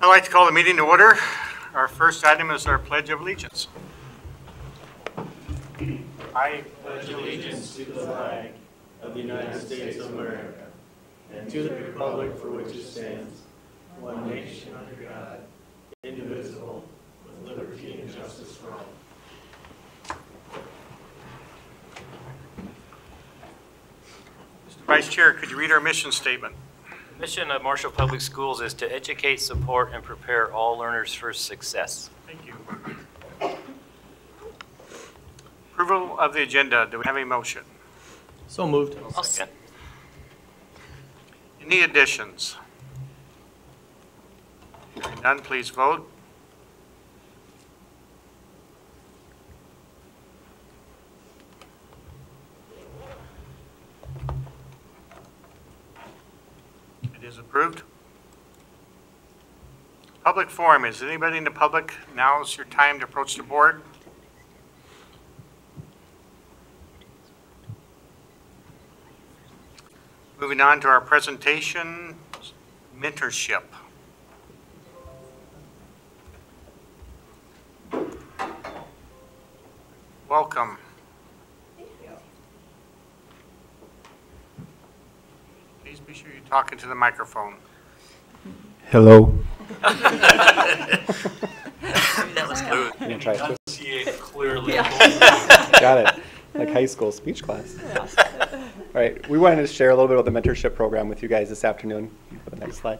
I'd like to call the meeting to order. Our first item is our Pledge of Allegiance. I pledge allegiance to the flag of the United States of America and to the republic for which it stands, one nation under God, indivisible, with liberty and justice for all. Mr. Vice Chair, could you read our mission statement? The mission of Marshall Public Schools is to educate, support, and prepare all learners for success. Thank you. Approval of the agenda. Do we have a motion? So moved. I'll second. Any additions? Hearing none, please vote. It is approved. Public forum. Is anybody in the public? Now is your time to approach the board. Moving on to our presentation, mentorship. Welcome. Please be sure you're talking to the microphone. Hello. That was good. You try it. Enunciate clearly. Got it. Like high school speech class. All right. We wanted to share a little bit about the mentorship program with you guys this afternoon. For the next slide.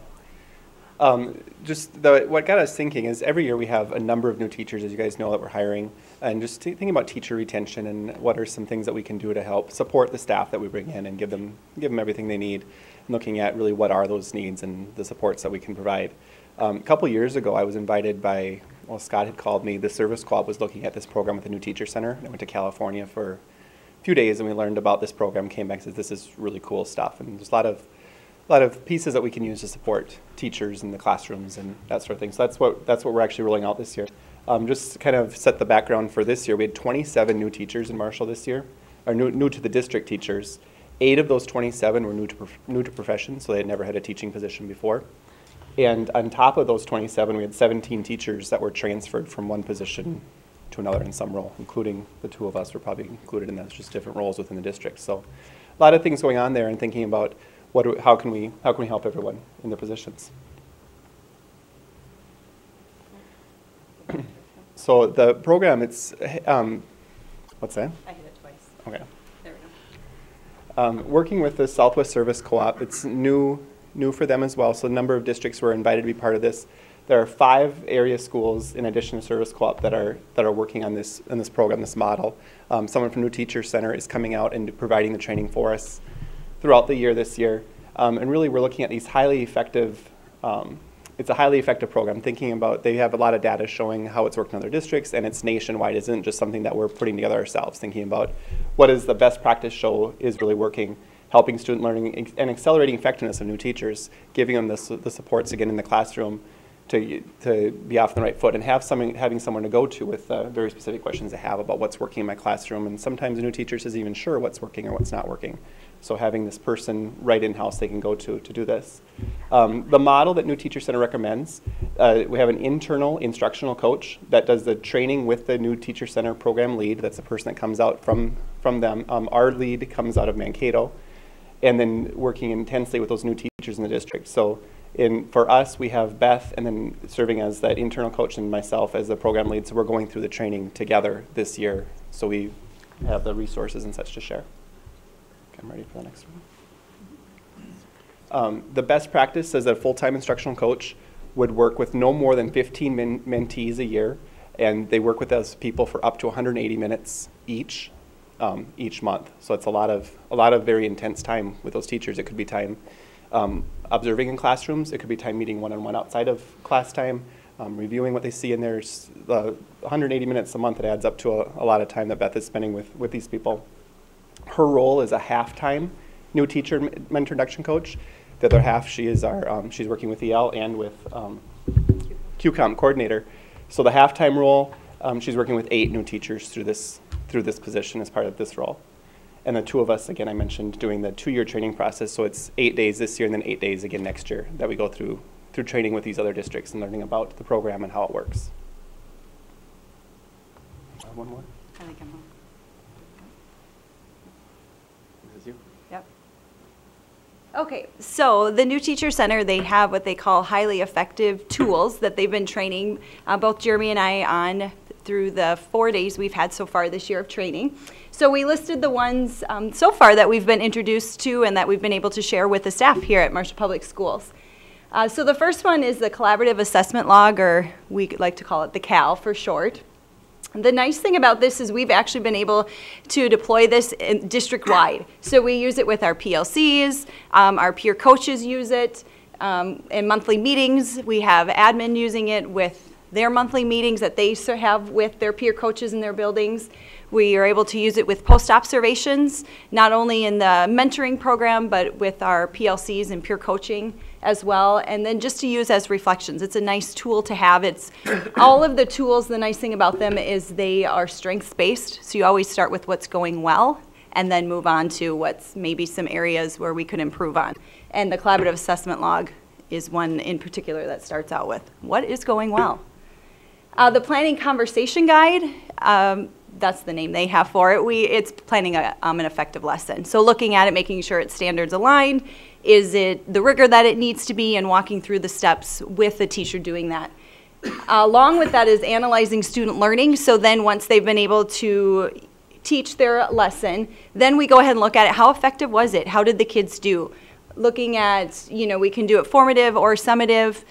What got us thinking is every year we have a number of new teachers, as you guys know, that we're hiring, and just thinking about teacher retention and what are some things that we can do to help support the staff that we bring in and give them everything they need. And looking at really what are those needs and the supports that we can provide. A couple years ago, I was invited by, Scott had called me. The Service Co-op was looking at this program at the New Teacher Center. I went to California for a few days, and we learned about this program. Came back and said, "This is really cool stuff," and there's a lot of pieces that we can use to support teachers in the classrooms and that sort of thing. So that's what we're actually rolling out this year. Just kind of set the background for this year. We had 27 new teachers in Marshall this year, or new to the district teachers. 8 of those 27 were new to profession, so they had never had a teaching position before. And on top of those 27, we had 17 teachers that were transferred from one position to another in some role, including the 2 of us were probably included in that. It's just different roles within the district. So a lot of things going on there and thinking about how can we help everyone in their positions. So the program, it's, what's that? I hit it twice. Okay. There we go. Working with the Southwest Service Co-op, it's new for them as well. So a number of districts were invited to be part of this. There are 5 area schools in addition to Service Co-op that are working on this program, this model. Someone from New Teacher Center is coming out and providing the training for us throughout the year this year. And really we're looking at these highly effective, it's a highly effective program, thinking about, they have a lot of data showing how it's worked in other districts, and it's nationwide. It isn't just something that we're putting together ourselves, thinking about what is the best practice show is really working, helping student learning and accelerating effectiveness of new teachers, giving them the supports again in the classroom to be off on the right foot, and having someone to go to with very specific questions they have about what's working in my classroom. And sometimes a new teacher isn't even sure what's working or what's not working. So having this person right in-house they can go to do this. The model that New Teacher Center recommends, we have an internal instructional coach that does the training with the New Teacher Center program lead. That's the person that comes out from them. Our lead comes out of Mankato, and then working intensely with those new teachers in the district. So for us, we have Beth, and then serving as that internal coach, and myself as the program lead. So we're going through the training together this year. So we have the resources and such to share. I'm ready for the next one. The best practice is that a full-time instructional coach would work with no more than 15 mentees a year, and they work with those people for up to 180 minutes each month. So it's a lot of very intense time with those teachers. It could be time observing in classrooms. It could be time meeting one-on-one outside of class time, reviewing what they see in there. 180 minutes a month, it adds up to a lot of time that Beth is spending with these people. Her role is a half-time new teacher mentor induction coach. The other half, she's working with EL and with QCOM coordinator. So the half-time role, she's working with 8 new teachers through this position as part of this role. And the 2 of us, again, I mentioned doing the 2-year training process. So it's 8 days this year and then 8 days again next year that we go through through training with these other districts and learning about the program and how it works. One more. I think I'm on. This is you. Yep. Okay, so the New Teacher Center, they have what they call highly effective tools that they've been training both Jeremy and I on through the 4 days we've had so far this year of training. So we listed the ones so far that we've been introduced to and that we've been able to share with the staff here at Marshall Public Schools. So the first one is the Collaborative Assessment Log, or we like to call it the CAL for short. The nice thing about this is we've actually been able to deploy this district-wide. So we use it with our PLCs, our peer coaches use it in monthly meetings. We have admin using it with their monthly meetings that they have with their peer coaches in their buildings. We are able to use it with post-observations, not only in the mentoring program, but with our PLCs and peer coaching as well, and then just to use as reflections. It's a nice tool to have. It's all of the tools, the nice thing about them is they are strengths-based, so you always start with what's going well, and then move on to what's maybe some areas where we could improve on. And the Collaborative Assessment Log is one in particular that starts out with, what is going well? The Planning Conversation Guide, that's the name they have for it. It's planning an effective lesson. So looking at it, making sure it's standards aligned, is it the rigor that it needs to be, and walking through the steps with the teacher doing that. Along with that is analyzing student learning. So then once they've been able to teach their lesson, then we go ahead and look at it. How effective was it? How did the kids do? Looking at, we can do it formative or summative,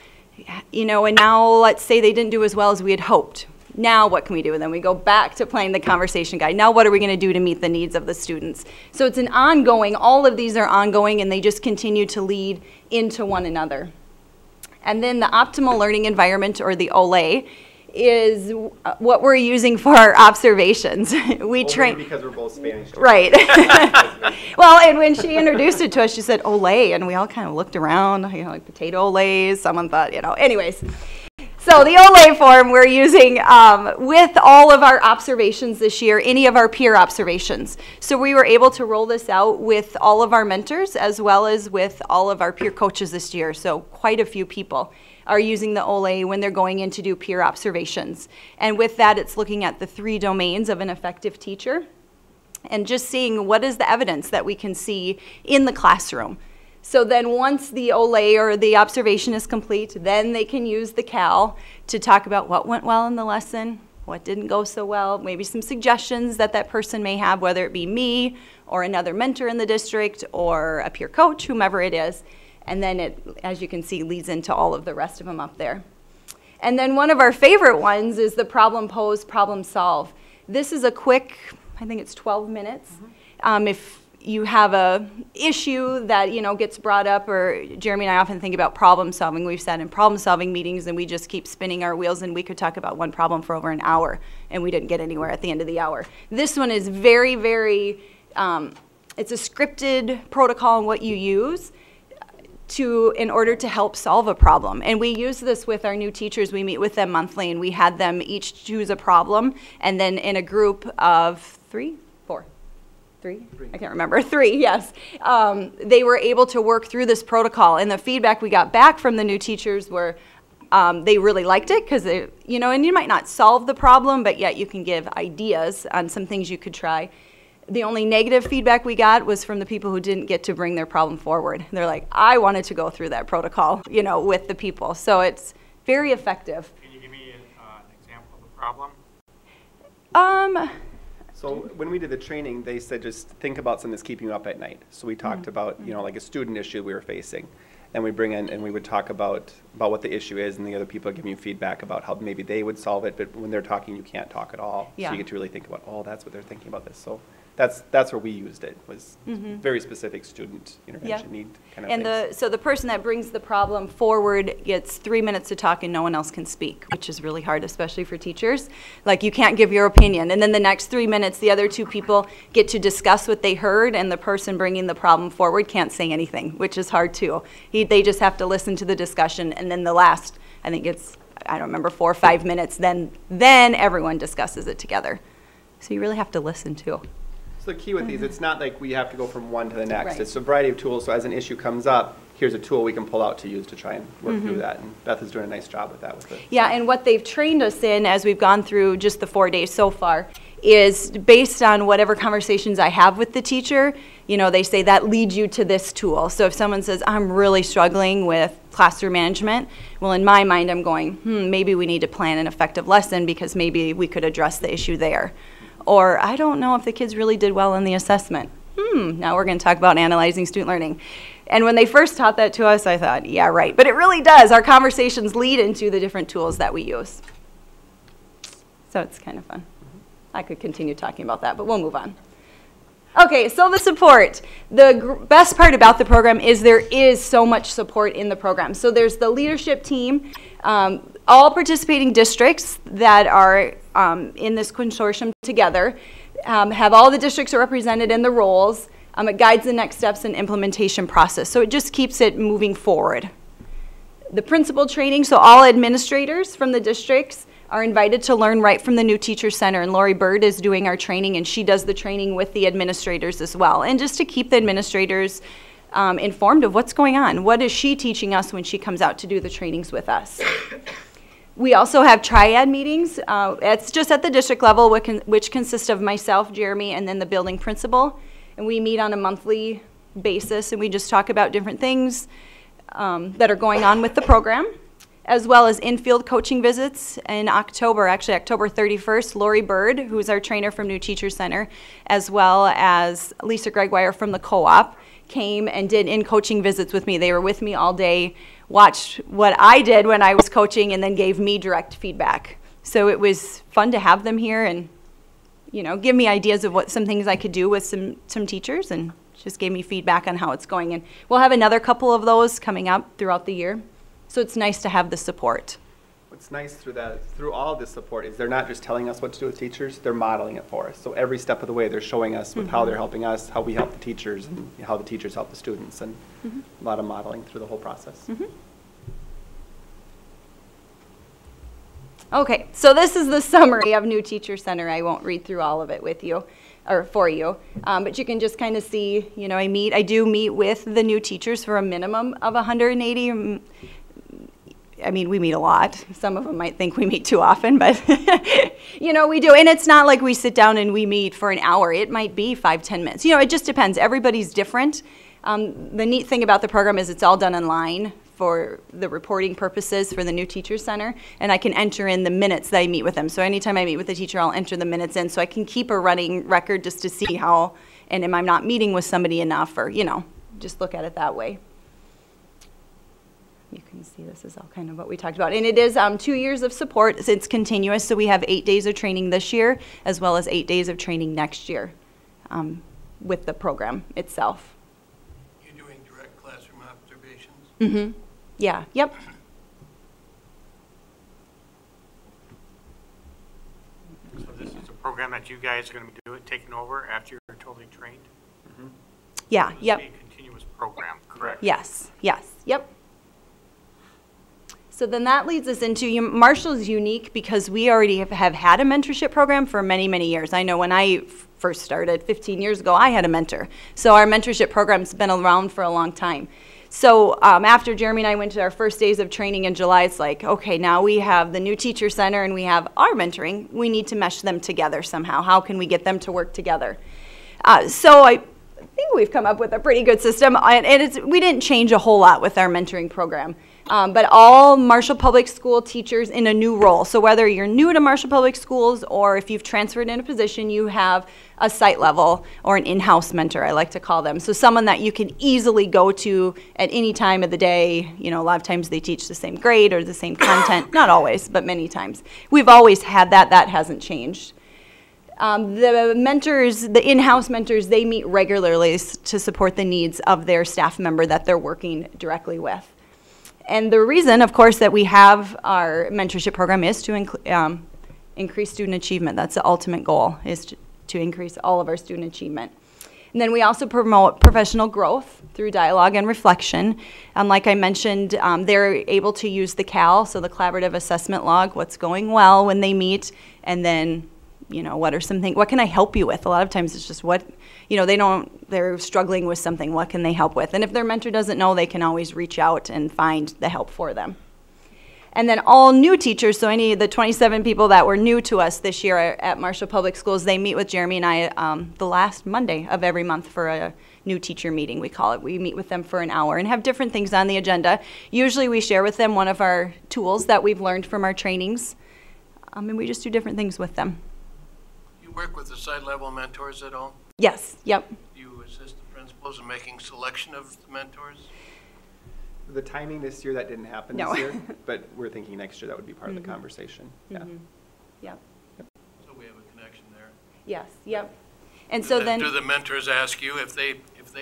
and now let's say they didn't do as well as we had hoped. Now what can we do? And then we go back to playing the conversation guide. Now what are we going to do to meet the needs of the students? So it's an ongoing, all of these are ongoing, and they just continue to lead into one another. And then the optimal learning environment, or the OLE, is what we're using for our observations. We train because we're both Spanish. Right. Well, and when she introduced it to us, she said "Olé," and we all kind of looked around, like potato olays. Someone thought, anyways. So the OLE form we're using with all of our observations this year, any of our peer observations. So we were able to roll this out with all of our mentors as well as with all of our peer coaches this year. So quite a few people are using the OLE when they're going in to do peer observations. And with that, it's looking at the 3 domains of an effective teacher and just seeing what is the evidence that we can see in the classroom. So then once the OLE or the observation is complete, then they can use the CAL to talk about what went well in the lesson, what didn't go so well, maybe some suggestions that that person may have, whether it be me or another mentor in the district or a peer coach, whomever it is. And then it, as you can see, leads into all of the rest of them up there. And then one of our favorite ones is the problem pose, problem solve. This is a quick, I think it's 12 minutes. If you have a issue that gets brought up, or Jeremy and I often think about problem solving. We've sat in problem solving meetings and we just keep spinning our wheels, and we could talk about one problem for over an hour and we didn't get anywhere at the end of the hour. This one is very, very, it's a scripted protocol in what you use in order to help solve a problem. And we use this with our new teachers. We meet with them monthly, and we had them each choose a problem, and then in a group of 3? I can't remember. 3, yes. They were able to work through this protocol, and the feedback we got back from the new teachers were they really liked it because, and you might not solve the problem, but yet you can give ideas on some things you could try. The only negative feedback we got was from the people who didn't get to bring their problem forward. They're like, I wanted to go through that protocol, with the people. So it's very effective. Can you give me an example of a problem? So when we did the training, they said just think about something that's keeping you up at night. So we talked about, like a student issue we were facing. And we bring in and we would talk about what the issue is, and the other people are giving you feedback about how maybe they would solve it, but when they're talking, you can't talk at all. Yeah. So you get to really think about, that's what they're thinking about this. So that's where we used it, was very specific student intervention need kind of things. So the person that brings the problem forward gets 3 minutes to talk and no one else can speak, which is really hard, especially for teachers. Like, you can't give your opinion. And then the next 3 minutes, the other 2 people get to discuss what they heard, and the person bringing the problem forward can't say anything, which is hard too. They just have to listen to the discussion, and then the last, I think it's, I don't remember, 4 or 5 minutes, then everyone discusses it together. So you really have to listen too. So the key with these, it's not like we have to go from one to the next. Right. It's a variety of tools. So as an issue comes up, here's a tool we can pull out to use to try and work through that. And Beth is doing a nice job with that with it. Yeah, and what they've trained us in as we've gone through just the 4 days so far is based on whatever conversations I have with the teacher, you know, they say that leads you to this tool. So if someone says, I'm really struggling with classroom management, well, in my mind, I'm going, maybe we need to plan an effective lesson because maybe we could address the issue there. Or I don't know if the kids really did well in the assessment. Now we're going to talk about analyzing student learning. And when they first taught that to us, I thought, yeah, right. But it really does. Our conversations lead into the different tools that we use. So it's kind of fun. I could continue talking about that, but we'll move on. Okay, so the support. The best part about the program is there is so much support in the program. So there's the leadership team, all participating districts that are in this consortium together, have all the districts are represented in the roles. It guides the next steps and implementation process. So it just keeps it moving forward. The principal training, so all administrators from the districts are invited to learn right from the New Teacher Center, and Lori Bird is doing our training, and she does the training with the administrators as well. And just to keep the administrators informed of what's going on. What is she teaching us when she comes out to do the trainings with us? We also have triad meetings. It's just at the district level, which consists of myself, Jeremy, and then the building principal. And we meet on a monthly basis, and we just talk about different things that are going on with the program, as well as in-field coaching visits in October, actually October 31st, Lori Bird, who's our trainer from New Teacher Center, as well as Lisa Gregoire from the co-op, came and did in-coaching visits with me. They were with me all day, watched what I did when I was coaching, and then gave me direct feedback. So it was fun to have them here and, you know, give me ideas of what some things I could do with some teachers, and just gave me feedback on how it's going. And we'll have another couple of those coming up throughout the year. So it's nice to have the support. What's nice through all this support is they're not just telling us what to do with teachers, they're modeling it for us. So every step of the way they're showing us with how they're helping us, how we help the teachers, and how the teachers help the students, and a lot of modeling through the whole process. Okay, so this is the summary of New Teacher Center. I won't read through all of it with you, or for you, but you can just kind of see, you know, I do meet with the new teachers for a minimum of 180. I mean, we meet a lot. Some of them might think we meet too often, but you know, we do. And it's not like we sit down and we meet for an hour. It might be 5-10 minutes. You know, it just depends. Everybody's different. The neat thing about the program is it's all done online for the reporting purposes for the New Teacher Center, and I can enter in the minutes that I meet with them. So anytime I meet with a teacher, I'll enter the minutes in so I can keep a running record just to see how, and am I not meeting with somebody enough, or, you know, just look at it that way. You can see this is all kind of what we talked about. And it is 2 years of support. It's continuous, so we have 8 days of training this year, as well as 8 days of training next year with the program itself. You're doing direct classroom observations? Mm-hmm. Yeah, yep. So this is a program that you guys are going to be taking over after you're totally trained? Yeah, This yep. will be a continuous program, correct? Yes, yes, yep. So then that leads us into, Marshall's unique because we already have had a mentorship program for many, many years. I know when I first started 15 years ago, I had a mentor. So our mentorship program's been around for a long time. So after Jeremy and I went to our first days of training in July, it's like, okay, now we have the New Teacher Center and we have our mentoring. We need to mesh them together somehow. How can we get them to work together? So I think we've come up with a pretty good system, and we didn't change a whole lot with our mentoring program. But all Marshall Public School teachers in a new role. So whether you're new to Marshall Public Schools or if you've transferred in a position, you have a site level or an in-house mentor, I like to call them. So someone that you can easily go to at any time of the day. You know, a lot of times they teach the same grade or the same content. Not always, but many times. We've always had that. That hasn't changed. The mentors, the in-house mentors, they meet regularly to support the needs of their staff member that they're working directly with. And the reason, of course, that we have our mentorship program is to increase student achievement. That's the ultimate goal, is to increase all of our student achievement. And then we also promote professional growth through dialogue and reflection. Like I mentioned, they're able to use the CAL, so the Collaborative Assessment Log, what's going well when they meet, and then you know, what are some things, what can I help you with? A lot of times it's just what, you know, they're struggling with something, what can they help with? And if their mentor doesn't know, they can always reach out and find the help for them. And then all new teachers, so any of the 27 people that were new to us this year at Marshall Public Schools, they meet with Jeremy and I the last Monday of every month for a new teacher meeting, we call it. We meet with them for an hour and have different things on the agenda. Usually we share with them one of our tools that we've learned from our trainings, and we just do different things with them. You work with the side-level mentors at all? Yes, yep. Do you assist the principals in making selection of the mentors? The timing this year, that didn't happen No. this year, but we're thinking next year that would be part of the conversation. Yeah. Yep. So we have a connection there. Yes, yep. And so then, Do the mentors ask you if they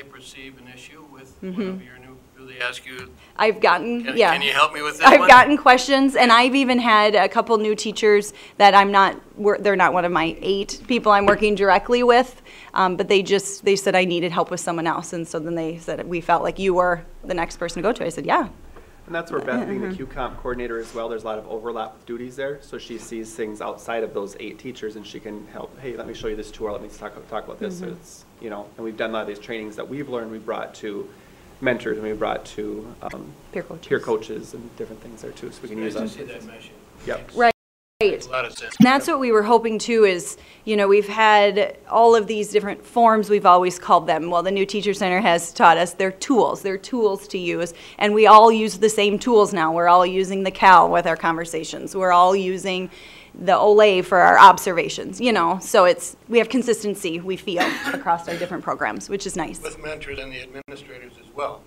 perceive an issue with one of your new, do they ask you, I've gotten, can yeah. you help me with this I've one? gotten questions, and I've even had a couple new teachers that they're not one of my 8 people I'm working directly with, but they said I needed help with someone else, and so then they said, we felt like you were the next person to go to. I said, yeah. And that's where Beth being the QComp coordinator as well, there's a lot of overlap with duties there. So she sees things outside of those 8 teachers and she can help, hey, let me show you this tool, let me talk about this. So it's, you know, and we've done a lot of these trainings that we've learned, we brought to mentors and we brought to peer coaches and different things there too. So we can use Nice to that. see that meshing. Yep. Right. Makes a lot of sense. And that's what we were hoping too is, you know, we've had all of these different forms, we've always called them. Well, the New Teacher Center has taught us they're tools to use. And we all use the same tools now. We're all using the CAL with our conversations. We're all using the OLE for our observations, you know. So we have consistency, we feel, across our different programs, which is nice. With mentors and the administrators as well.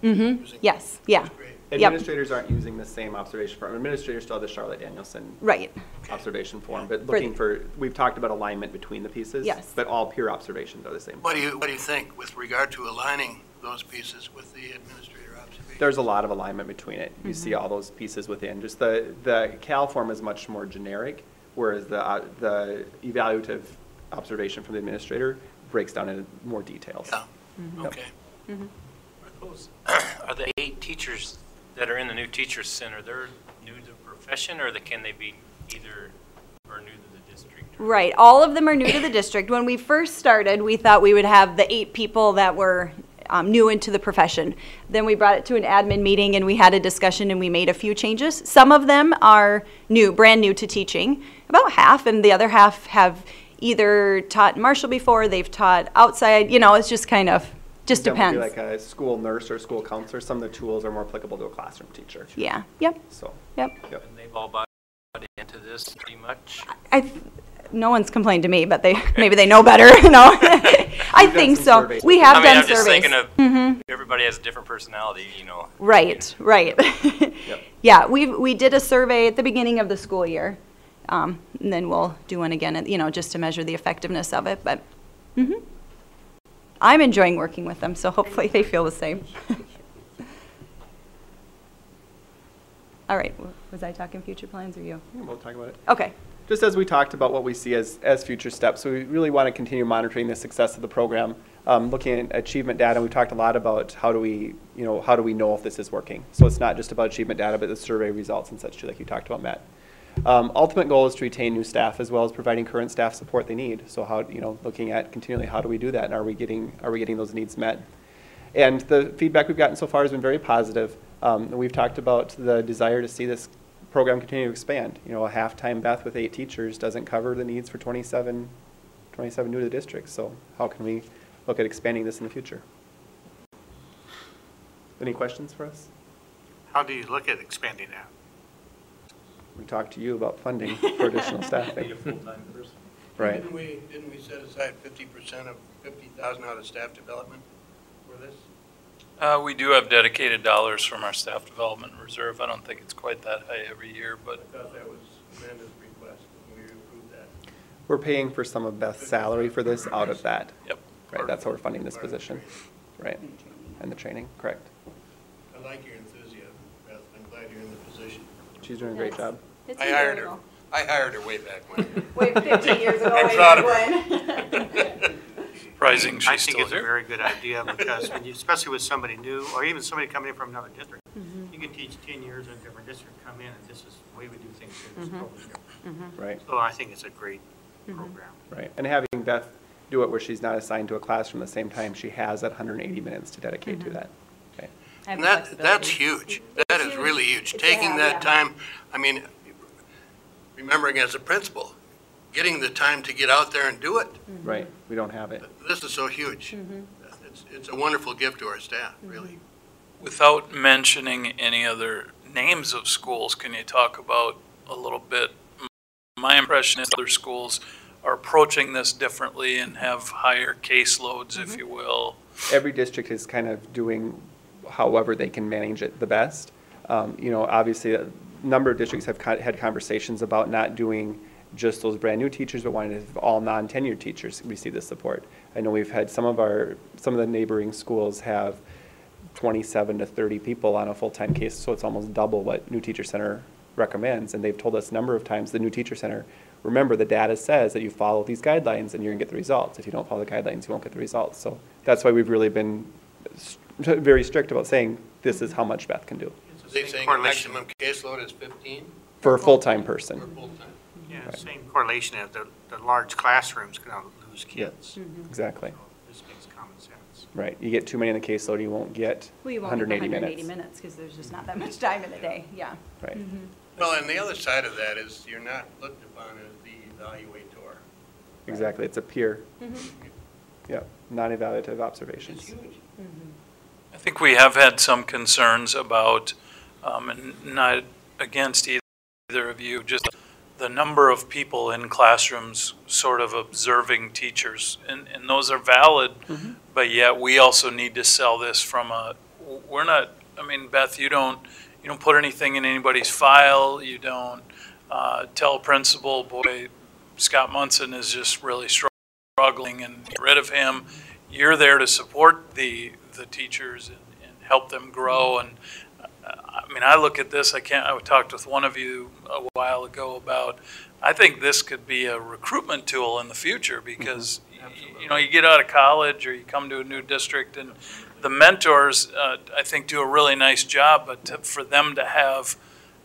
Yes, yeah. That's great. Yep. Administrators aren't using the same observation form. Administrators still have the Charlotte Danielson Right. observation form, but looking we've talked about alignment between the pieces. Yes. But all peer observations are the same. What do you think with regard to aligning those pieces with the administrator observation? There's a lot of alignment between it. You see all those pieces within. Just the CAL form is much more generic, whereas the evaluative observation from the administrator breaks down into more details. Yeah, okay. Are the 8 teachers that are in the New Teacher Center, they're new to the profession, or can they be either or new to the district? Right, all of them are new to the district. When we first started, we thought we would have the 8 people that were new into the profession. Then we brought it to an admin meeting and we had a discussion and we made a few changes. Some of them are new, brand new to teaching, about half, and the other half have either taught Marshall before, they've taught outside, you know, it's just kind of, just That would depends. be like a school nurse or school counselor. Some of the tools are more applicable to a classroom teacher. Yeah, yep, So, yep. yep. And they've all bought into this pretty much? No one's complained to me, but maybe they know better, you know. I think some so. surveys. We have I mean, done I'm just surveys. thinking of everybody has a different personality, you know. Right. Yeah, we did a survey at the beginning of the school year, and then we'll do one again, you know, just to measure the effectiveness of it. But I'm enjoying working with them, so hopefully they feel the same. All right, was I talking future plans or you? Yeah, we'll talk about it. Okay. Just as we talked about what we see as future steps, so we really want to continue monitoring the success of the program, looking at achievement data. We've talked a lot about how do we know if this is working. So it's not just about achievement data, but the survey results and such too, like you talked about, Matt. Ultimate goal is to retain new staff as well as providing current staff support they need. So how, looking at continually how do we do that, and are we getting those needs met? And the feedback we've gotten so far has been very positive. We've talked about the desire to see this program continue to expand. A half-time Beth with 8 teachers doesn't cover the needs for 27 new to the district. So how can we look at expanding this in the future? Any questions for us? How do you look at expanding that? We talked to you about funding for additional staffing. Need a full-time person. Right. Didn't we set aside 50% of 50,000 out of staff development for this? We do have dedicated dollars from our staff development reserve. I don't think it's quite that high every year, but I thought that was Amanda's request, and we approved that. We're paying for some of Beth's salary for this out of that. yep. Right, that's how we're funding this position. Right, and the training, correct. I like your enthusiasm, Beth. I'm glad you're in the position. She's doing a great job. I hired her. I hired her way back when. Wait, 15 years ago. I'm proud of her. Surprising I she's think still it's a here. very good idea because especially with somebody new or even somebody coming in from another district, you can teach 10 years in a different district, come in, and this is the way we do things here. It's totally different. Right. So I think it's a great program. Right, and having Beth do it where she's not assigned to a classroom at the same time, she has that 180 minutes to dedicate to that. Okay. And that's huge. That is really huge. Taking that time, I mean, remembering as a principal, getting the time to get out there and do it. Right, we don't have it. This is so huge. It's a wonderful gift to our staff, really. Without mentioning any other names of schools, can you talk about a little bit? My impression is other schools are approaching this differently and have higher caseloads, if you will. Every district is kind of doing however they can manage it the best. You know, obviously, a number of districts have had conversations about not doing just those brand new teachers, but wanting to have all non-tenured teachers receive this support. I know we've had some of the neighboring schools have 27 to 30 people on a full-time case, so it's almost double what New Teacher Center recommends. And they've told us a number of times, the New Teacher Center, remember the data says that you follow these guidelines and you're gonna get the results. If you don't follow the guidelines, you won't get the results. So that's why we've really been very strict about saying this is how much Beth can do. So they're saying the maximum caseload is 15 for a full-time person. for full-time? Yeah, same correlation as the large classrooms can lose kids. Exactly. So this makes common sense. Right. You get too many in the caseload, you won't get We won't get the 180 180 minutes. minutes because there's just not that much time in the day, yeah. Right. Well, and the other side of that is you're not looked upon as the evaluator. Exactly. It's a peer. Yeah. Non-evaluative It's observations. huge. I think we have had some concerns about, and not against either of you, just the number of people in classrooms sort of observing teachers. And those are valid, but yet we also need to sell this from we're not, I mean, Beth, you don't put anything in anybody's file. You don't tell a principal, boy, Scott Munson is just really struggling and get rid of him. You're there to support the teachers and help them grow. And I mean, I look at this, I talked with one of you a while ago about, I think this could be a recruitment tool in the future because, you know, you get out of college or you come to a new district and the mentors, I think, do a really nice job, but for them to have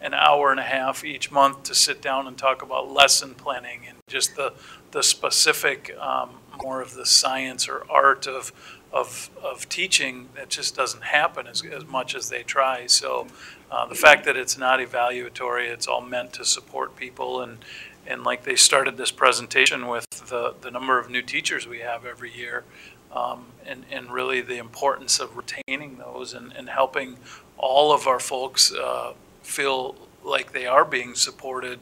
an hour and a half each month to sit down and talk about lesson planning and just the specific, more of the science or art of teaching, that just doesn't happen as much as they try. So the fact that it's not evaluatory, it's all meant to support people, and like they started this presentation with the number of new teachers we have every year, and really the importance of retaining those and helping all of our folks feel like they are being supported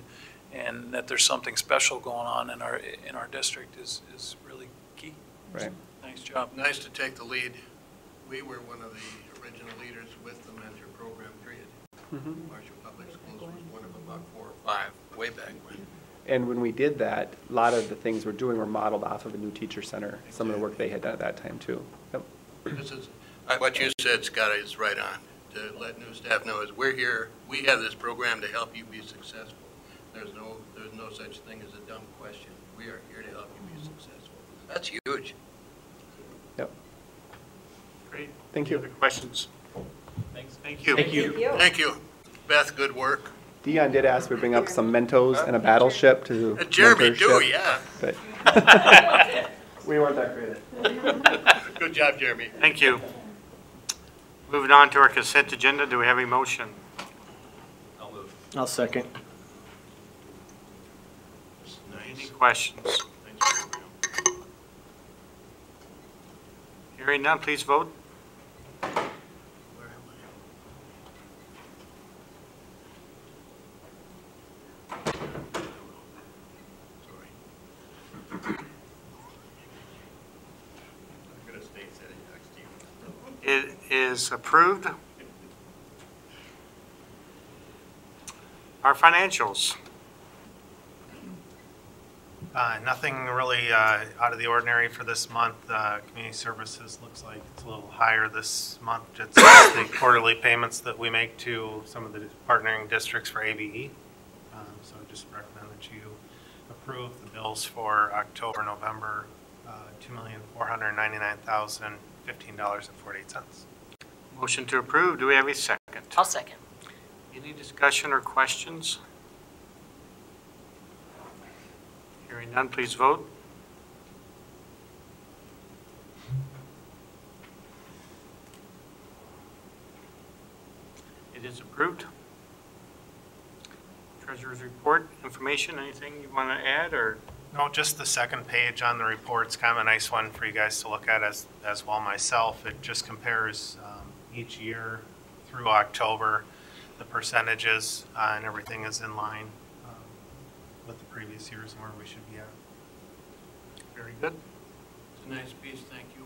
and that there's something special going on in our district is really key. Right. Nice job. Nice to take the lead. We were one of the original leaders with the mentor program, period. Marshall Public Schools was one of about 4 or 5 way back when. And when we did that, a lot of the things we're doing were modeled off of a New Teacher Center, some of the work they had done at that time too. Yep. This is, what you said, Scott, is right on. To let new staff know is we're here, we have this program to help you be successful. There's no such thing as a dumb question. We are here to help you be successful. That's huge. Yep. Great. Thank you. Any other questions? Thanks. Thank you. Thank you. Thank you. Beth, good work. Dion did ask me to bring up some Mentos and a battleship to Jeremy, do, mentorship, yeah. but we weren't that creative. Good job, Jeremy. Thank you. Moving on to our consent agenda, do we have a motion? I'll second. Any questions? Hearing none, please vote. Where am I? Sorry. I'm going to stay sitting next to you. It is approved. Our financials. Nothing really out of the ordinary for this month. Community services looks like it's a little higher this month. It's the quarterly payments that we make to some of the partnering districts for ABE. So just recommend that you approve the bills for October, November, $2,499,015.48. Motion to approve. Do we have a second? I'll second. Any discussion or questions? Hearing Hearing none, please vote. It is approved. Treasurer's report, information, anything you want to add, or? No, just the second page on the report's kind of a nice one for you guys to look at as well myself. It just compares each year through October, the percentages, and everything is in line with the previous years and where we should be at. Very good. It's a nice piece, thank you.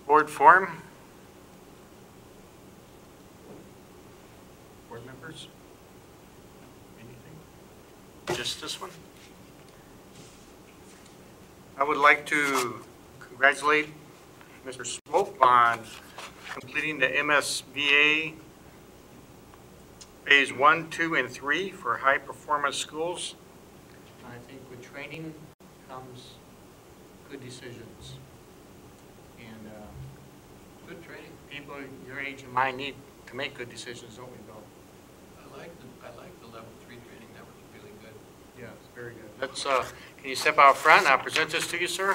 Board forum. Board members? Anything? Just this one? I would like to congratulate Mr. Swope on completing the MSBA Phase 1, 2, and 3 for high-performance schools. I think with training comes good decisions. And Good training. people your age and mine need to make good decisions, don't we, Bill? I like the level 3 training. That was really good. Yeah, it's very good. Let's, can you step out front? I'll present this to you, sir.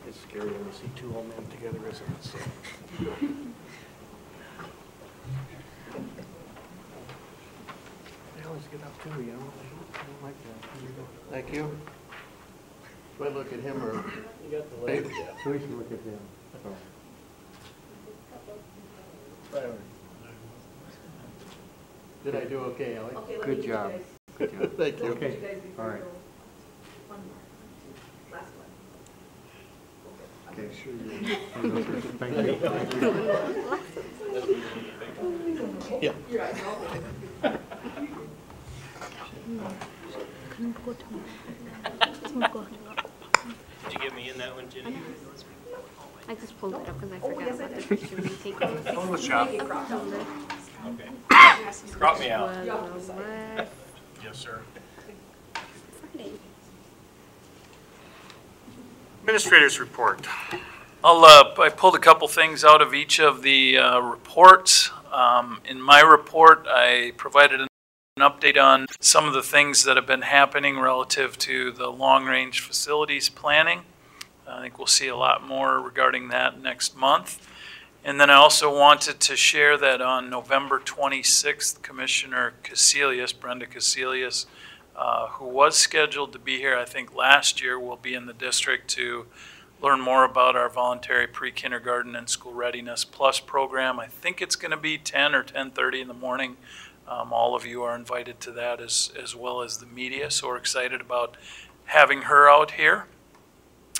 It's scary when you see two old men together, isn't it? So. They always get up too, you know? I don't like that. Here you go. Thank you. Do I look at him or? You got the leg. So we should look at him. Did I do okay, Alex? Good job. Good job. Thank you. Okay, all right. Okay, sure. Thank you. Yeah. Did you get me in that one, Jenny? I just pulled it up because I forgot about the picture we take. On the shop. Okay. Crop me out. Yes, sir. Friday. Administrators report. I pulled a couple things out of each of the reports. In my report, I provided an update on some of the things that have been happening relative to the long-range facilities planning. I think we'll see a lot more regarding that next month. And then I also wanted to share that on November 26th, Commissioner Casilius, Brenda Casilius, who was scheduled to be here, I think last year, will be in the district to learn more about our voluntary pre-kindergarten and school readiness plus program. I think it's going to be 10 or 10:30 in the morning. All of you are invited to that as well as the media, so we're excited about having her out here.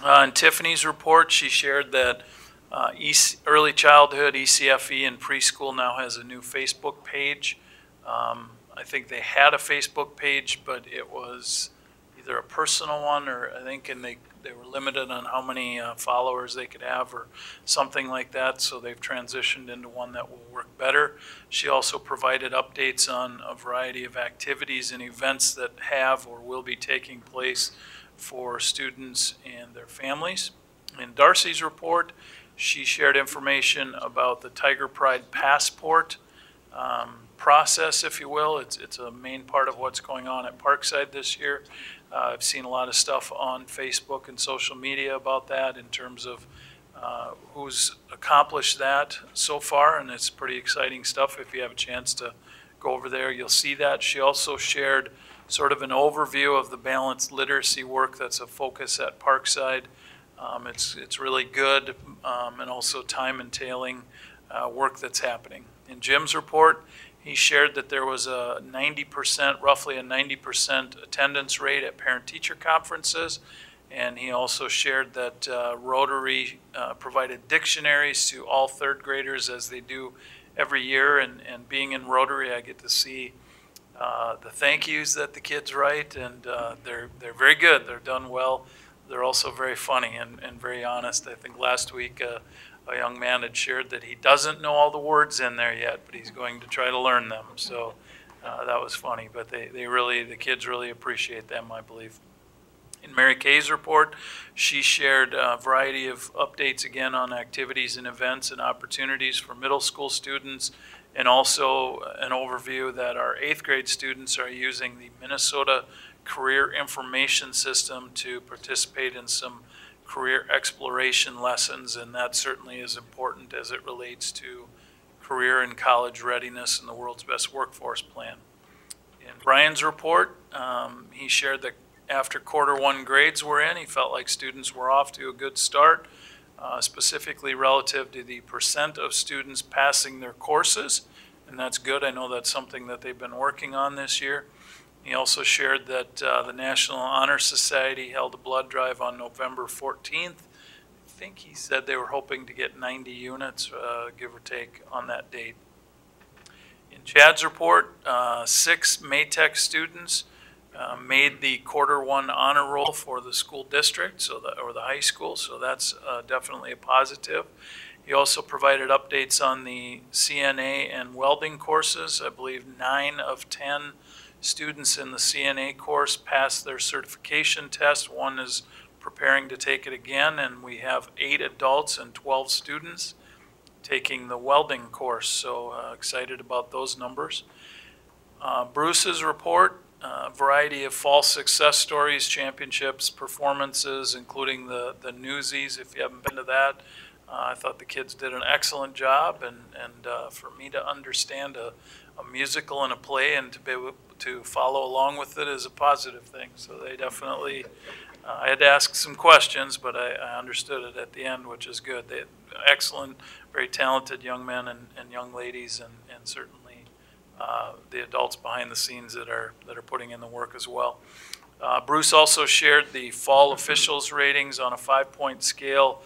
In Tiffany's report, she shared that Early Childhood, ECFE, and Preschool now has a new Facebook page. I think they had a Facebook page, but it was either a personal one or I think, and they were limited on how many followers they could have or something like that, so they've transitioned into one that will work better. She also provided updates on a variety of activities and events that have or will be taking place for students and their families. In Darcy's report, she shared information about the Tiger Pride Passport process, if you will. It's a main part of what's going on at Parkside this year. I've seen a lot of stuff on Facebook and social media about that in terms of who's accomplished that so far, and it's pretty exciting stuff. If you have a chance to go over there, you'll see that. She also shared sort of an overview of the balanced literacy work that's a focus at Parkside. It's really good and also time-entailing work that's happening. In Jim's report, he shared that there was a 90%, roughly a 90% attendance rate at parent-teacher conferences, and he also shared that Rotary provided dictionaries to all third graders as they do every year, and being in Rotary, I get to see the thank yous that the kids write, and they're very good. They're done well. They're also very funny and very honest. I think last week a young man had shared that he doesn't know all the words in there yet, but he's going to try to learn them. So that was funny. But the kids really appreciate them, I believe. In Mary Kay's report, she shared a variety of updates again on activities and events and opportunities for middle school students, and also an overview that our 8th grade students are using the Minnesota Career Information System to participate in some career exploration lessons, and that certainly is important as it relates to career and college readiness and the World's Best Workforce Plan. In Brian's report, he shared that after Q1 grades were in, he felt like students were off to a good start, specifically relative to the percent of students passing their courses, and that's good. I know that's something that they've been working on this year. He also shared that the National Honor Society held a blood drive on November 14th. I think he said they were hoping to get 90 units, give or take, on that date. In Chad's report, 6 Maytech students made the Q1 honor roll for the school district, or the high school, so that's definitely a positive. He also provided updates on the CNA and welding courses. I believe 9 of 10 students in the CNA course passed their certification test. 1 is preparing to take it again, and we have 8 adults and 12 students taking the welding course, so excited about those numbers. Bruce's report, a variety of fall success stories, championships, performances, including the Newsies. If you haven't been to that, I thought the kids did an excellent job, and for me to understand a musical and a play and to be able to follow along with it is a positive thing. So they definitely, I had to ask some questions, but I understood it at the end, which is good. They excellent, very talented young men and young ladies, and certainly the adults behind the scenes that are putting in the work as well. Bruce also shared the fall officials ratings on a 5-point scale.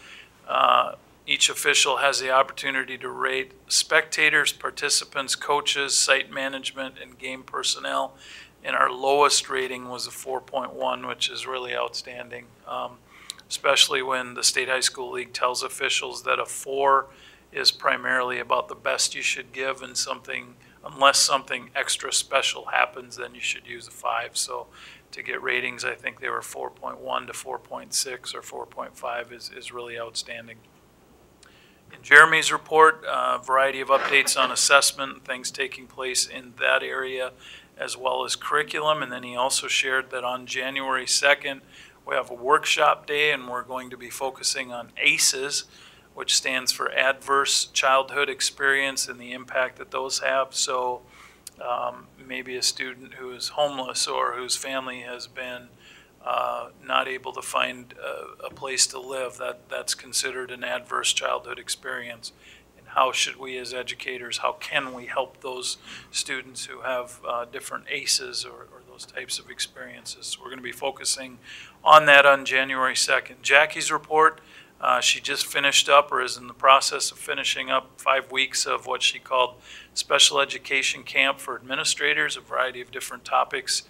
Each official has the opportunity to rate spectators, participants, coaches, site management, and game personnel. And our lowest rating was a 4.1, which is really outstanding, especially when the State High School League tells officials that a 4 is primarily about the best you should give, and unless something extra special happens, then you should use a 5. So to get ratings, I think they were 4.1 to 4.6 or 4.5 is really outstanding. In Jeremy's report, a variety of updates on assessment, things taking place in that area, as well as curriculum. And then he also shared that on January 2nd, we have a workshop day, and we're going to be focusing on ACEs, which stands for Adverse Childhood Experience, and the impact that those have. So maybe a student who is homeless or whose family has been not able to find a place to live, that's considered an adverse childhood experience. And how should we as educators, how can we help those students who have different ACEs or those types of experiences? So we're going to be focusing on that on January 2nd. Jackie's report, she just finished up, or is in the process of finishing up, 5 weeks of what she called special education camp for administrators, a variety of different topics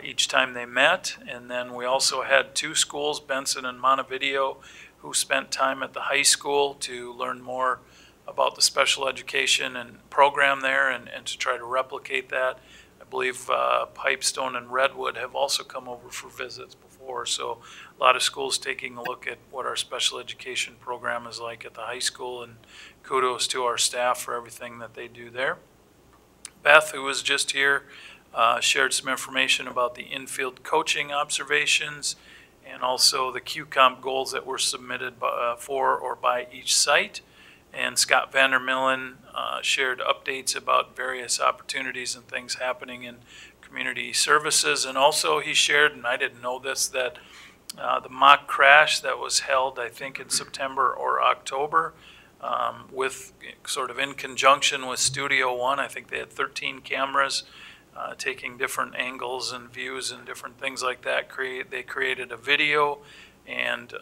each time they met. And then we also had 2 schools, Benson and Montevideo, who spent time at the high school to learn more about the special education and program there, and to try to replicate that. I believe Pipestone and Redwood have also come over for visits before, so a lot of schools taking a look at what our special education program is like at the high school, and kudos to our staff for everything that they do there. Beth, who was just here, shared some information about the infield coaching observations and also the QComp goals that were submitted for or by each site. And Scott Vandermillen shared updates about various opportunities and things happening in community services. And also he shared, and I didn't know this, that the mock crash that was held, I think in September or October, with sort of in conjunction with Studio One, I think they had 13 cameras taking different angles and views and different things like that. They created a video, and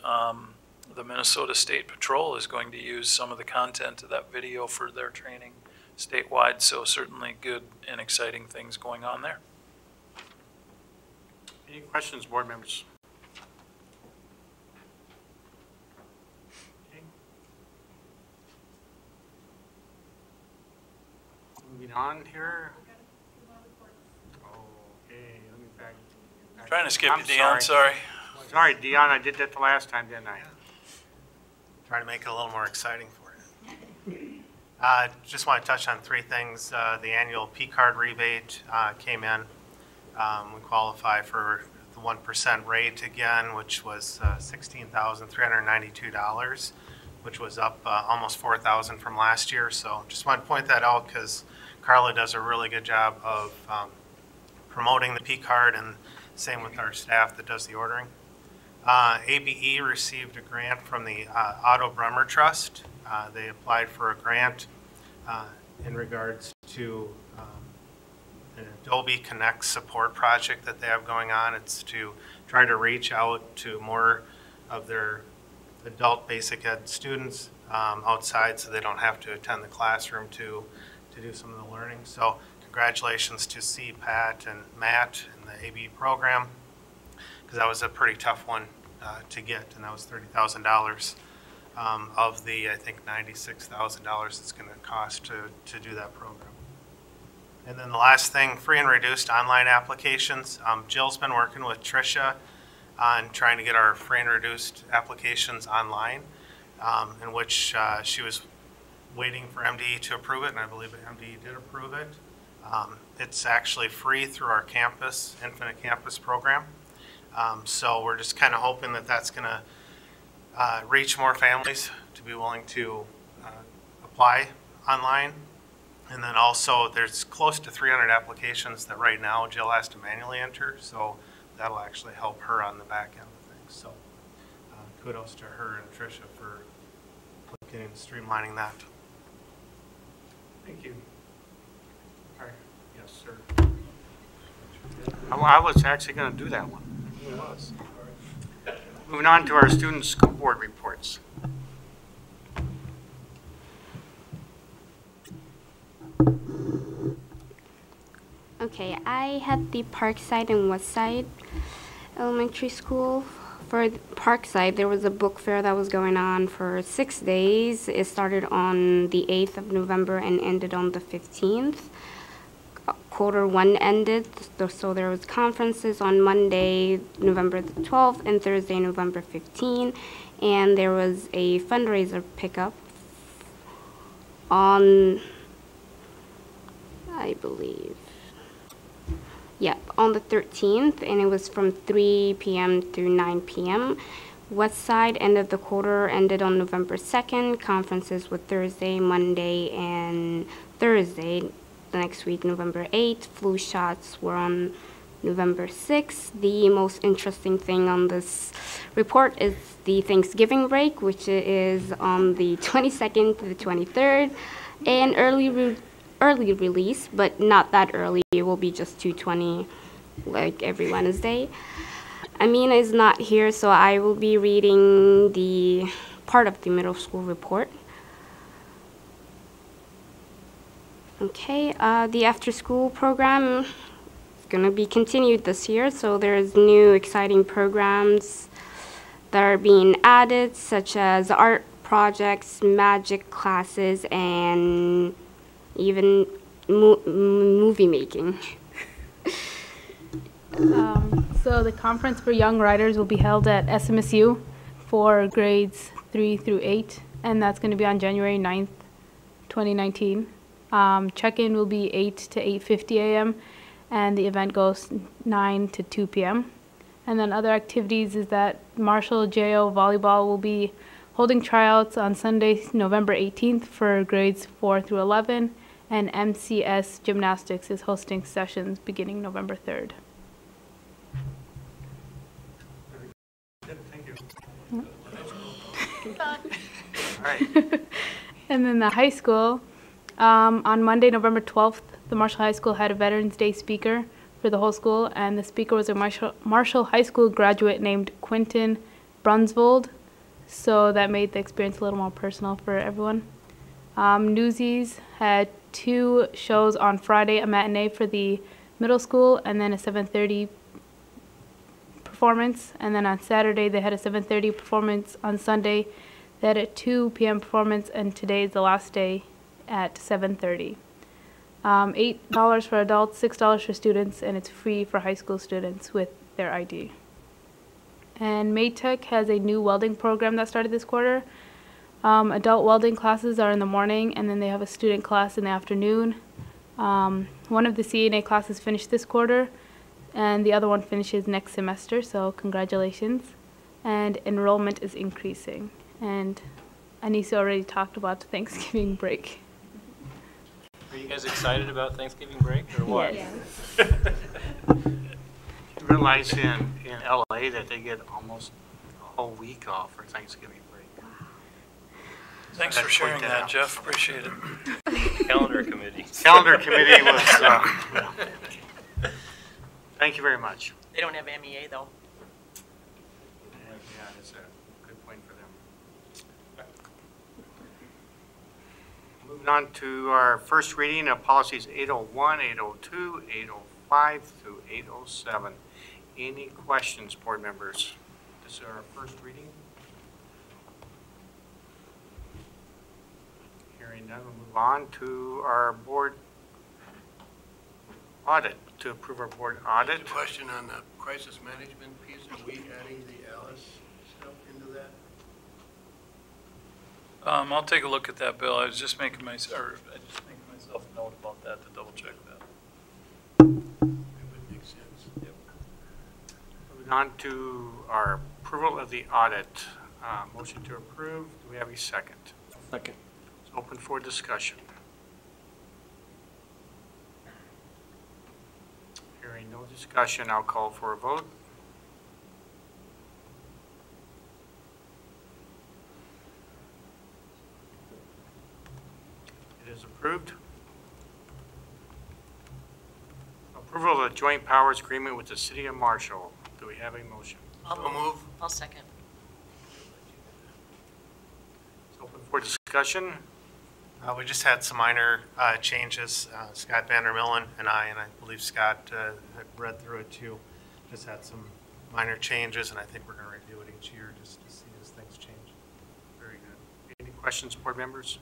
the Minnesota State Patrol is going to use some of the content of that video for their training statewide. So certainly good and exciting things going on there. Any questions, board members? Okay. Moving on here. Okay, let me back. Trying to skip I'm you, Dion, sorry. Sorry, Dion, I did that the last time, didn't I? Try to make it a little more exciting for you. Just want to touch on three things. The annual P-card rebate came in. We qualify for the 1% rate again, which was $16,392, which was up almost $4,000 from last year. So just want to point that out because Carla does a really good job of promoting the P-card, and same with our staff that does the ordering. ABE received a grant from the Otto Bremer Trust. They applied for a grant in regards to an Adobe Connect support project that they have going on. It's to try to reach out to more of their adult basic ed students outside so they don't have to attend the classroom to do some of the learning. So congratulations to CPAT and Matt in the ABE program, because that was a pretty tough one to get, and that was $30,000 of the, I think, $96,000 it's going to cost to do that program. And then the last thing, free and reduced online applications. Jill's been working with Tricia on trying to get our free and reduced applications online, in which she was waiting for MDE to approve it, and I believe MDE did approve it. It's actually free through our campus, Infinite Campus program. So we're just kind of hoping that that's going to reach more families to be willing to apply online. And then also there's close to 300 applications that right now Jill has to manually enter, so that'll actually help her on the back end of things. So kudos to her and Tricia for looking and streamlining that. Thank you. All right. Yes, sir. I was actually going to do that one. Moving on to our student school board reports. Okay, I had the Parkside and Westside Elementary School. For Parkside, there was a book fair that was going on for 6 days. It started on the 8th of November and ended on the 15th. Quarter one ended, so there was conferences on Monday, November the 12th, and Thursday, November 15th, and there was a fundraiser pickup on, I believe, on the 13th, and it was from 3 p.m. through 9 p.m. Westside end of the quarter ended on November 2nd. Conferences were Thursday, Monday, and Thursday. The next week, November 8th. Flu shots were on November 6th. The most interesting thing on this report is the Thanksgiving break, which is on the 22nd to the 23rd, and early release, but not that early. It will be just 2:20, like every Wednesday. Amina is not here, so I will be reading the part of the middle school report. Okay, the after-school program is going to be continued this year, so there's new exciting programs that are being added, such as art projects, magic classes, and even movie making. So the conference for young writers will be held at SMSU for grades 3 through 8, and that's going to be on January 9th, 2019. Check-in will be 8 to 8:50 a.m. and the event goes 9 to 2 p.m. And then other activities is that Marshall JO Volleyball will be holding tryouts on Sunday, November 18th for grades 4 through 11, and MCS Gymnastics is hosting sessions beginning November 3rd. Good, thank you. All right. And then the high school, on Monday, November 12th, the Marshall High School had a Veterans Day speaker for the whole school, and the speaker was a Marshall High School graduate named Quentin Brunsvold, so that made the experience a little more personal for everyone. Newsies had 2 shows on Friday, a matinee for the middle school, and then a 7:30 performance, and then on Saturday they had a 7:30 performance. On Sunday they had a 2 p.m. performance, and today is the last day at 7:30. $8 for adults, $6 for students, and it's free for high school students with their ID. And Maytech has a new welding program that started this quarter. Adult welding classes are in the morning, and then they have a student class in the afternoon. One of the CNA classes finished this quarter, and the other one finishes next semester, so congratulations. And enrollment is increasing. And Anissa already talked about Thanksgiving break. Are you guys excited about Thanksgiving break or what? Yes. You realize in LA that they get almost a whole week off for Thanksgiving break. Thanks for sharing that, Jeff. Appreciate it. Calendar committee. Calendar committee was, thank you very much. They don't have MEA though. Yeah, that's a good point for them. Moving on to our first reading of policies 801, 802, 805 through 807. Any questions, board members? This is our first reading. Hearing none, we'll move on to our board audit, to approve our board audit. Just a question on the crisis management piece. Are we adding the Alice stuff into that? I'll take a look at that, Bill. I was just making myself a note about that to double check that. It would make sense. Yep. Moving on to our approval of the audit. Motion to approve. Do we have a second? Second. It's open for discussion. Hearing no discussion, I'll call for a vote. It is approved. Approval of the joint powers agreement with the City of Marshall. Do we have a motion? So move. I'll second. It's open for discussion. We just had some minor changes. Scott Vandermillen and I believe Scott had read through it too, just had some minor changes, and I think we're going to review it each year just to see as things change. Very good. Any questions, board members?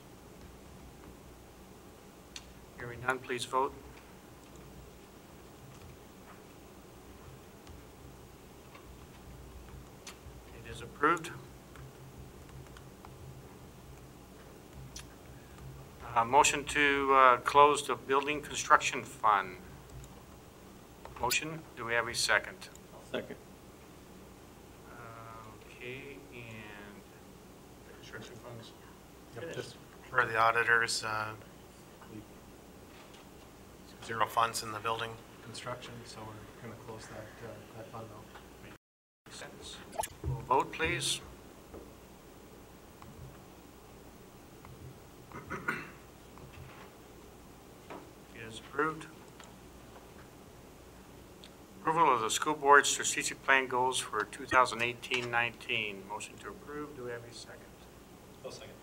Hearing none, please vote. It is approved. Motion to close the building construction fund. Motion, do we have a second? Second. Okay, and the construction funds. Yep, just for the auditors, zero funds in the building construction, so we're going to close that fund out. Makes sense. We'll vote, please. It is approved. Approval of the school board's strategic plan goals for 2018-19. Motion to approve. Do we have a second? I'll second.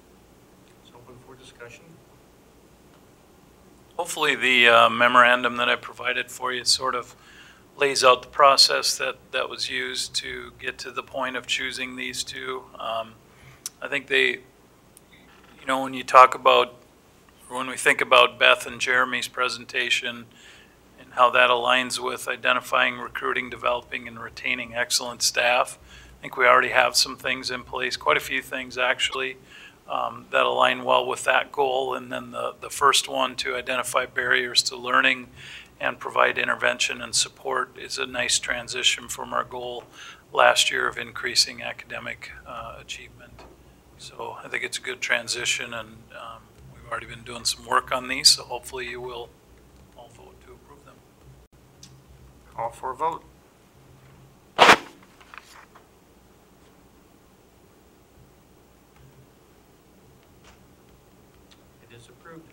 It's open for discussion. Hopefully the memorandum that I provided for you sort of lays out the process that was used to get to the point of choosing these two. I think they, when you talk about, when we think about Beth and Jeremy's presentation and how that aligns with identifying, recruiting, developing, and retaining excellent staff, I think we already have some things in place, quite a few things actually, that align well with that goal. And then the first one, to identify barriers to learning and provide intervention and support, is a nice transition from our goal last year of increasing academic achievement. So I think it's a good transition, and we've already been doing some work on these, so hopefully you will all vote to approve them. Call for a vote. It is approved.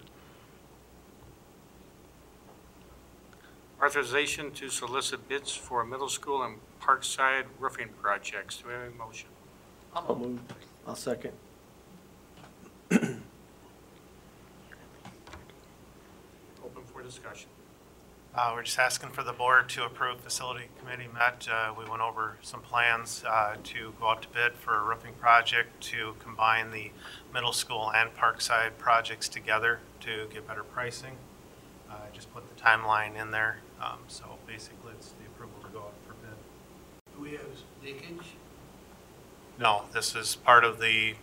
Authorization to solicit bids for middle school and Parkside roofing projects. Do we have a motion? I'll move. I'll second. Open for discussion. We're just asking for the board to approve. Facility committee met. We went over some plans to go out to bid for a roofing project to combine the middle school and Parkside projects together to get better pricing. I just put the timeline in there. So basically it's the approval to go out for bid. Do we have leakage No, this is part of the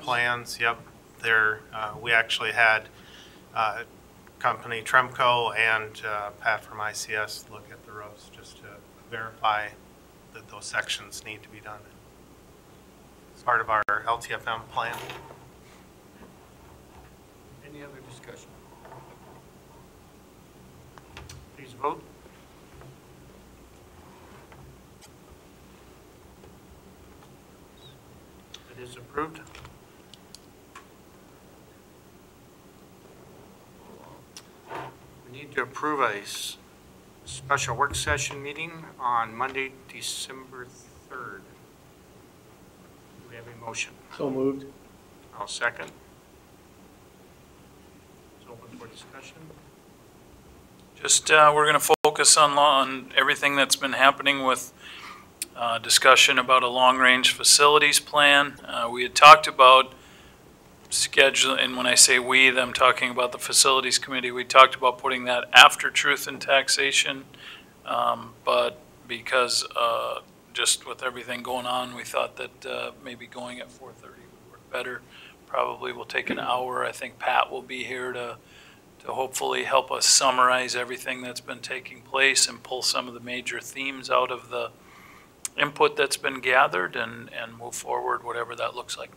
plans, yep. There, we actually had company Tremco and Pat from ICS look at the roads just to verify that those sections need to be done. It's part of our LTFM plan. Any other discussion? Please vote. It is approved. We need to approve a special work session meeting on Monday, December 3rd. Do we have a motion? So moved. I'll second. It's open for discussion. Just, we're going to focus on everything that's been happening with discussion about a long-range facilities plan. We had talked about schedule, and when I say we, I'm talking about the facilities committee. We talked about putting that after truth and taxation, but because just with everything going on, we thought that maybe going at 4:30 would work better. Probably will take an hour. I think Pat will be here to hopefully help us summarize everything that's been taking place and pull some of the major themes out of the input that's been gathered and move forward, whatever that looks like.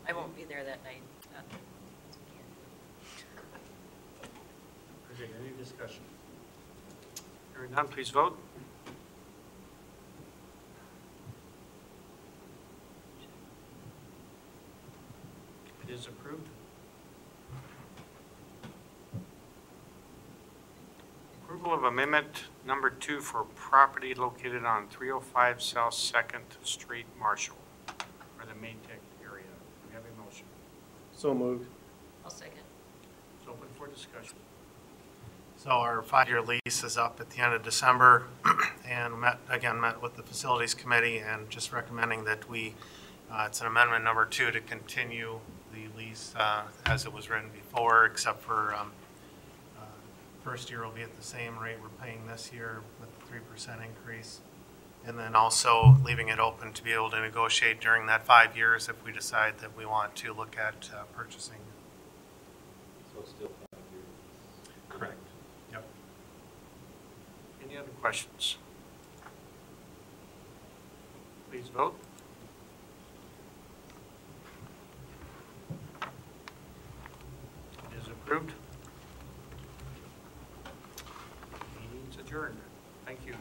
I won't be there that night. Is there any discussion? Hearing none, please vote. It is approved. Approval of amendment number 2 for property located on 305 South 2nd Street, Marshall, for the main tech area. Do we have a motion? So moved. I'll second. It's open for discussion. So our 5-year lease is up at the end of December, and met with the facilities committee and just recommending that we, it's an amendment number 2 to continue the lease as it was written before, except for first year will be at the same rate we're paying this year with a 3% increase. And then also leaving it open to be able to negotiate during that 5 years if we decide that we want to look at purchasing. So it's still 5 years. Correct. Yep. Any other questions? Please vote. It is approved. Meeting's adjourned. Thank you.